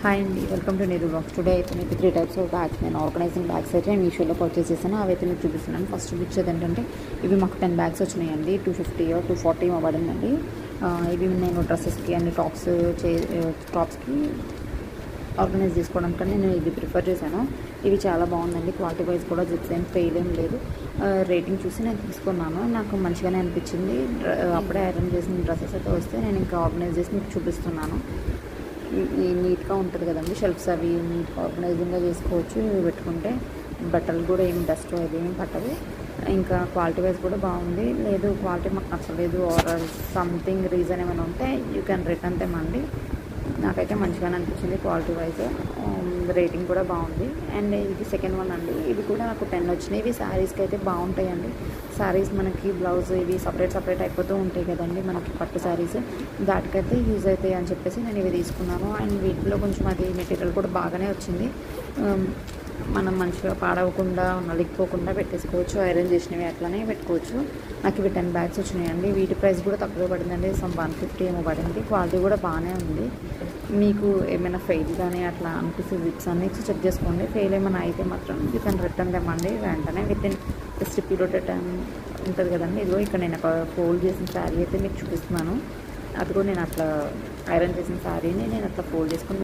Hi అండి, welcome to నీరు blogs. Today అయితే మీకు 3 టైప్స్ ఆఫ్ బ్యాగ్స్, నేను ఆర్గనైజింగ్ బ్యాగ్స్ అయితే మీషోలో పర్చేస్ చేశాను. అవి అయితే మీకు చూపిస్తున్నాను. ఫస్ట్ చూపించేది ఏంటంటే ఇవి మాకు 10 బ్యాగ్స్ వచ్చినాయండి. 250 240 పడిందండి. ఇవి నేను డ్రెస్సెస్కి అన్ని టాప్స్కి ఆర్గనైజ్ చేసుకోవడానికని నేను ఇది ప్రిఫర్ చేశాను. ఇవి చాలా బాగుందండి. క్వాలిటీ వైజ్ కూడా జిప్స్ ఏం ఫెయిల్ ఏం లేదు. రేటింగ్ చూసి నేను తీసుకున్నాను. నాకు మంచిగానే అనిపించింది. అప్పుడే ఐరన్ చేసిన డ్రెస్సెస్ అయితే వస్తే నేను ఇంకా ఆర్గనైజ్ చేసి మీకు చూపిస్తున్నాను. నీట్గా ఉంటుంది కదండి. షెల్ఫ్స్ అవి నీట్గా ఆర్గనైజింగ్గా చేసుకోవచ్చు. ఇవి పెట్టుకుంటే బట్టలు కూడా ఏం డస్ట్ అది ఏం పట్టదు. ఇంకా క్వాలిటీ వైజ్ కూడా బాగుంది. లేదు క్వాలిటీ మాకు నచ్చలేదు ఆర్ సంథింగ్ రీజన్ ఏమైనా ఉంటే యూ క్యాన్ రిటర్న్ దెమ్ అండి. నాకైతే మంచిగానే అనిపించింది క్వాలిటీ వైజ్. రేటింగ్ కూడా బాగుంది. అండ్ ఇది సెకండ్ వన్ అండి. ఇవి కూడా నాకు 10 వచ్చినాయి. ఇవి శారీస్కి అయితే బాగుంటాయండి. శారీస్ మనకి బ్లౌజ్ ఇవి సపరేట్ అయిపోతూ ఉంటాయి కదండి, మనకి పట్టు శారీస్, దాటికైతే యూజ్ అవుతాయి అని చెప్పేసి నేను ఇవి తీసుకున్నాను. అండ్ వీటిలో కొంచెం అది మెటీరియల్ కూడా బాగానే వచ్చింది. మనం మంచిగా పాడవకుండా నలిగిపోకుండా పెట్టేసుకోవచ్చు. ఐరన్ చేసినవి అట్లనే పెట్టుకోవచ్చు. నాకు ఇవి 10 బ్యాగ్స్ వచ్చినాయండి. వీటి ప్రైస్ కూడా తక్కువ పడిందండి. 150 ఏమో పడింది. క్వాలిటీ కూడా బాగానే ఉంది. మీకు ఏమైనా ఫెయిల్ కానీ అట్లా అనిపిస్తే జిప్స్ అన్ని చెక్ చేసుకోండి. ఫెయిల్ ఏమైనా అయితే మాత్రం యూ కెన్ రిటర్న్ తెమ్మండి వెంటనే with in just period time ఉంటుంది కదండి. ఇదిగో ఇక్కడ నేను ఒక ఫోల్డ్ చేసిన శారీ అయితే మీకు చూపిస్తున్నాను. అది కూడా నేను అట్లా ఐరన్ చేసిన శారీని నేను అట్లా ఫోల్డ్ చేసుకుని